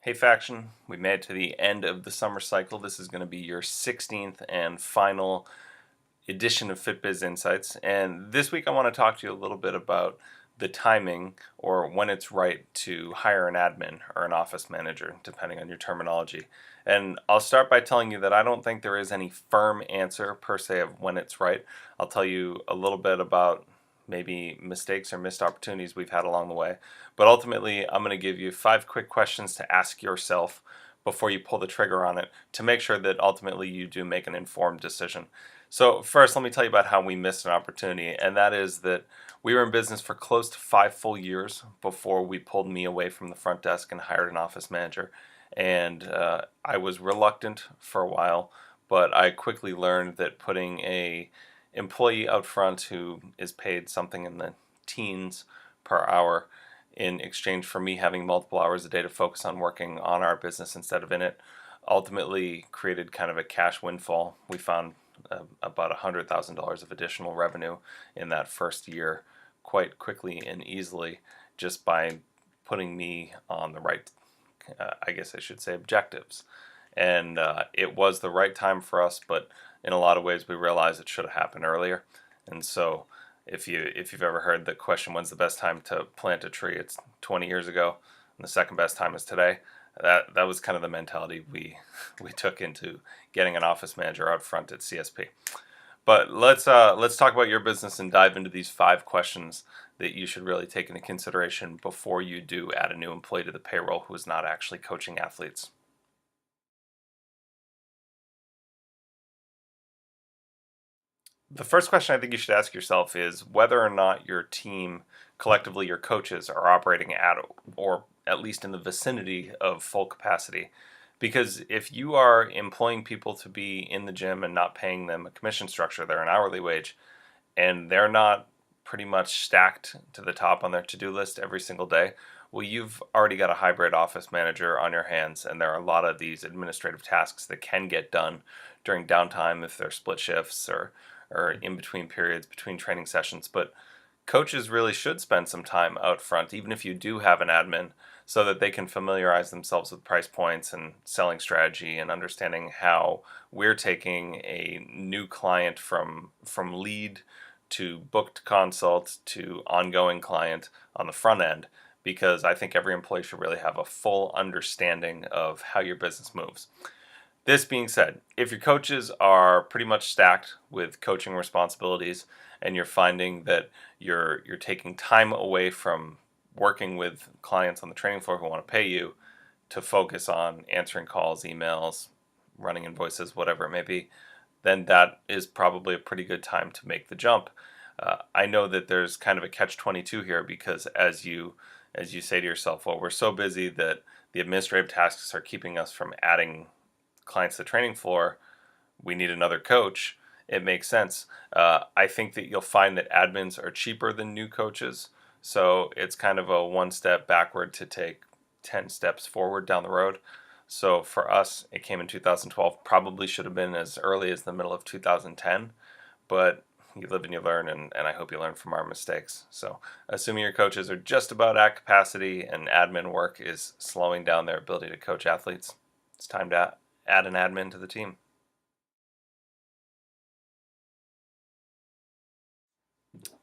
Hey Faction, we made it to the end of the summer cycle. This is going to be your 16th and final edition of FitBiz Insights. And this week I want to talk to you a little bit about the timing or when it's right to hire an admin or an office manager, depending on your terminology. And I'll start by telling you that I don't think there is any firm answer per se of when it's right. I'll tell you a little bit about maybe mistakes or missed opportunities we've had along the way. But ultimately, I'm going to give you 5 quick questions to ask yourself before you pull the trigger on it to make sure that ultimately you do make an informed decision. So first, let me tell you about how we missed an opportunity, and that is that we were in business for close to 5 full years before we pulled me away from the front desk and hired an office manager. And I was reluctant for a while, but I quickly learned that putting a employee out front who is paid something in the teens per hour in exchange for me having multiple hours a day to focus on working on our business instead of in it ultimately created kind of a cash windfall. We found about $100,000 of additional revenue in that first year quite quickly and easily just by putting me on the right, I guess I should say, objectives. And it was the right time for us, but in a lot of ways we realized it should have happened earlier. And so if you've ever heard the question, when's the best time to plant a tree, it's 20 years ago, and the second best time is today. That was kind of the mentality we took into getting an office manager out front at CSP. But let's talk about your business and dive into these 5 questions that you should really take into consideration before you do add a new employee to the payroll who is not actually coaching athletes. The first question I think you should ask yourself is whether or not your team, collectively your coaches, are operating at or at least in the vicinity of full capacity. Because if you are employing people to be in the gym and not paying them a commission structure, they're an hourly wage, and they're not pretty much stacked to the top on their to-do list every single day, well, you've already got a hybrid office manager on your hands, and there are a lot of these administrative tasks that can get done during downtime if they're split shifts or in between periods, between training sessions. But coaches really should spend some time out front, even if you do have an admin, so that they can familiarize themselves with price points and selling strategy and understanding how we're taking a new client from lead to booked consult to ongoing client on the front end, because I think every employee should really have a full understanding of how your business moves. This being said, if your coaches are pretty much stacked with coaching responsibilities and you're finding that you're taking time away from working with clients on the training floor who want to pay you to focus on answering calls, emails, running invoices, whatever it may be, then that is probably a pretty good time to make the jump. I know that there's kind of a catch-22 here because as you say to yourself, well, we're so busy that the administrative tasks are keeping us from adding clients to the training floor, we need another coach. It makes sense. I think that you'll find that admins are cheaper than new coaches, so it's kind of a one step backward to take 10 steps forward down the road. So for us, it came in 2012, probably should have been as early as the middle of 2010, but you live and you learn, and I hope you learn from our mistakes. So assuming your coaches are just about at capacity and admin work is slowing down their ability to coach athletes, it's time to add an admin to the team.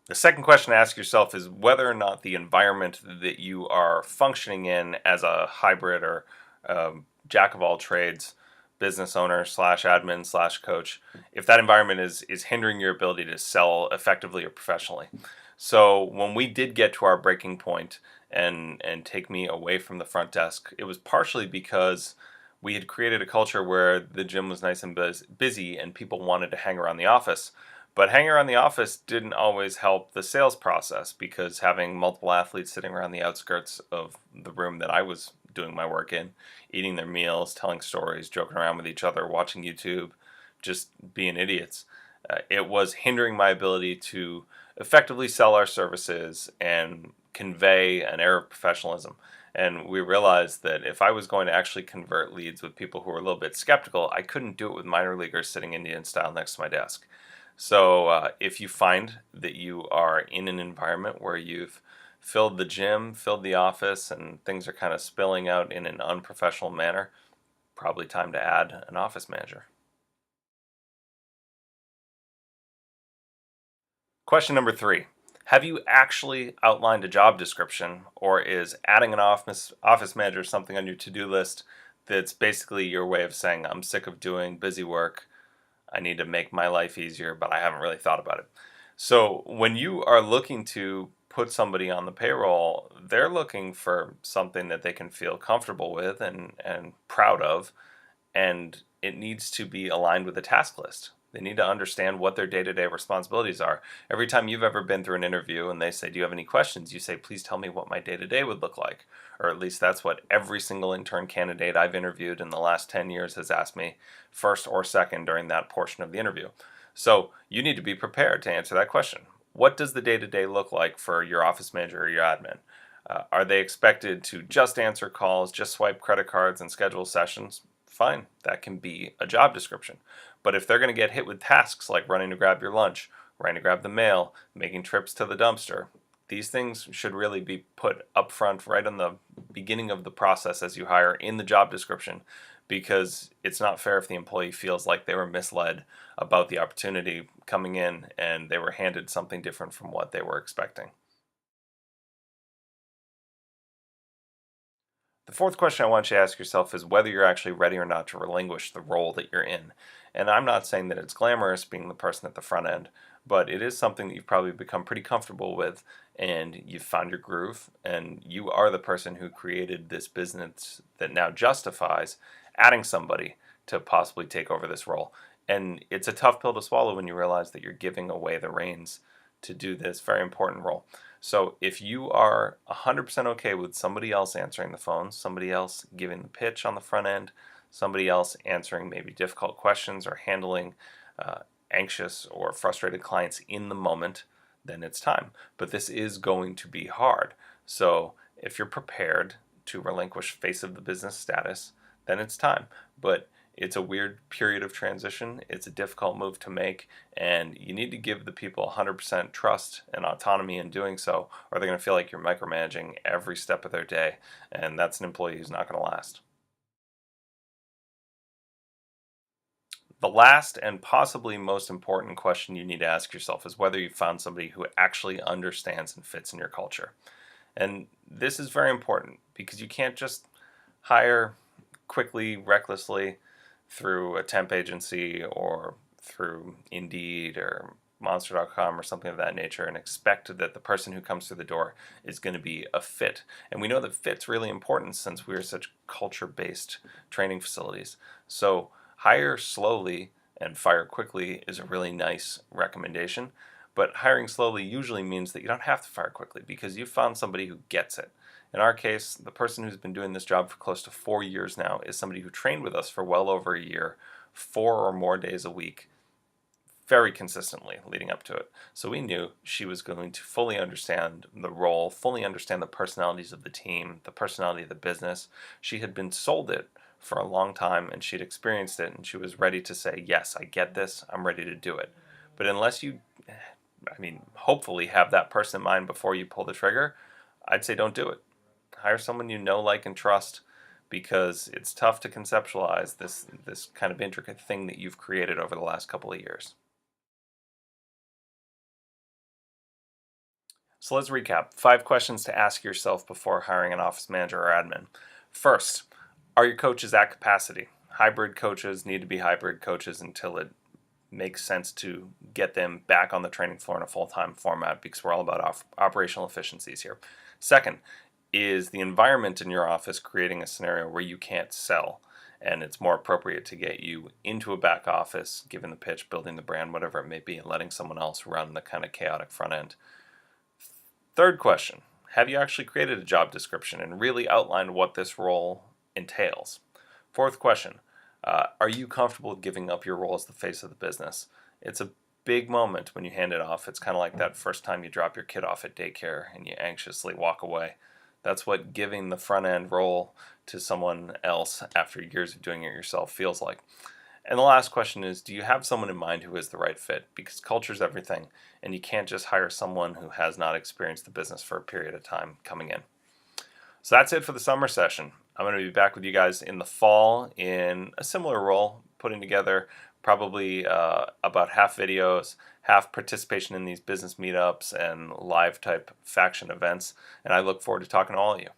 The second question to ask yourself is whether or not the environment that you are functioning in as a hybrid or jack of all trades business owner slash admin slash coach, if that environment is hindering your ability to sell effectively or professionally. So when we did get to our breaking point and take me away from the front desk, it was partially because we had created a culture where the gym was nice and busy and people wanted to hang around the office. But hanging around the office didn't always help the sales process because having multiple athletes sitting around the outskirts of the room that I was doing my work in, eating their meals, telling stories, joking around with each other, watching YouTube, just being idiots, it was hindering my ability to effectively sell our services and convey an air of professionalism. And we realized that if I was going to actually convert leads with people who were a little bit skeptical, I couldn't do it with minor leaguers sitting Indian style next to my desk. So if you find that you are in an environment where you've filled the gym, filled the office, and things are kind of spilling out in an unprofessional manner, probably time to add an office manager. Question number 3. Have you actually outlined a job description, or is adding an office manager something on your to-do list that's basically your way of saying, I'm sick of doing busy work, I need to make my life easier, but I haven't really thought about it. So when you are looking to put somebody on the payroll, they're looking for something that they can feel comfortable with and proud of, and it needs to be aligned with a task list. They need to understand what their day-to-day responsibilities are. Every time you've ever been through an interview and they say, do you have any questions? You say, please tell me what my day-to-day would look like. Or at least that's what every single intern candidate I've interviewed in the last 10 years has asked me, first or second during that portion of the interview. So you need to be prepared to answer that question. What does the day-to-day look like for your office manager or your admin? Are they expected to just answer calls, just swipe credit cards and schedule sessions? Fine, that can be a job description. But if they're going to get hit with tasks like running to grab your lunch, running to grab the mail, making trips to the dumpster, these things should really be put up front right on the beginning of the process as you hire in the job description, because it's not fair if the employee feels like they were misled about the opportunity coming in and they were handed something different from what they were expecting. The fourth question I want you to ask yourself is whether you're actually ready or not to relinquish the role that you're in. And I'm not saying that it's glamorous being the person at the front end, but it is something that you've probably become pretty comfortable with, and you've found your groove, and you are the person who created this business that now justifies adding somebody to possibly take over this role. And it's a tough pill to swallow when you realize that you're giving away the reins to do this very important role. So if you are 100% okay with somebody else answering the phone, somebody else giving the pitch on the front end, somebody else answering maybe difficult questions or handling uh, anxious or frustrated clients in the moment, then it's time. But this is going to be hard. So if you're prepared to relinquish face of the business status, then it's time. But it's a weird period of transition. It's a difficult move to make, and you need to give the people 100% trust and autonomy in doing so, or they're going to feel like you're micromanaging every step of their day, and that's an employee who's not going to last. The last and possibly most important question you need to ask yourself is whether you've found somebody who actually understands and fits in your culture. And this is very important because you can't just hire quickly, recklessly through a temp agency or through Indeed or Monster.com or something of that nature and expect that the person who comes through the door is going to be a fit. And we know that fit's really important since we are such culture-based training facilities. So hire slowly and fire quickly is a really nice recommendation. But hiring slowly usually means that you don't have to fire quickly because you've found somebody who gets it. In our case, the person who's been doing this job for close to 4 years now is somebody who trained with us for well over a year, 4 or more days a week, very consistently leading up to it. So we knew she was going to fully understand the role, fully understand the personalities of the team, the personality of the business. She had been sold it for a long time and she'd experienced it and she was ready to say, yes, I get this, I'm ready to do it. But unless you, hopefully have that person in mind before you pull the trigger, I'd say don't do it. Hire someone you know, like, and trust, because it's tough to conceptualize this kind of intricate thing that you've created over the last couple of years. So let's recap. 5 questions to ask yourself before hiring an office manager or admin. First, are your coaches at capacity? Hybrid coaches need to be hybrid coaches until it makes sense to get them back on the training floor in a full-time format because we're all about operational efficiencies here. Second, is the environment in your office creating a scenario where you can't sell and it's more appropriate to get you into a back office, giving the pitch, building the brand, whatever it may be, and letting someone else run the kind of chaotic front end? Third question, have you actually created a job description and really outlined what this role entails? Fourth question, are you comfortable with giving up your role as the face of the business? It's a big moment when you hand it off. It's kind of like that first time you drop your kid off at daycare and you anxiously walk away. That's what giving the front end role to someone else after years of doing it yourself feels like. And the last question is, do you have someone in mind who is the right fit? Because culture is everything, and you can't just hire someone who has not experienced the business for a period of time coming in. So that's it for the summer session. I'm going to be back with you guys in the fall in a similar role, putting together probably about half videos, half participation in these business meetups and live type faction events. And I look forward to talking to all of you.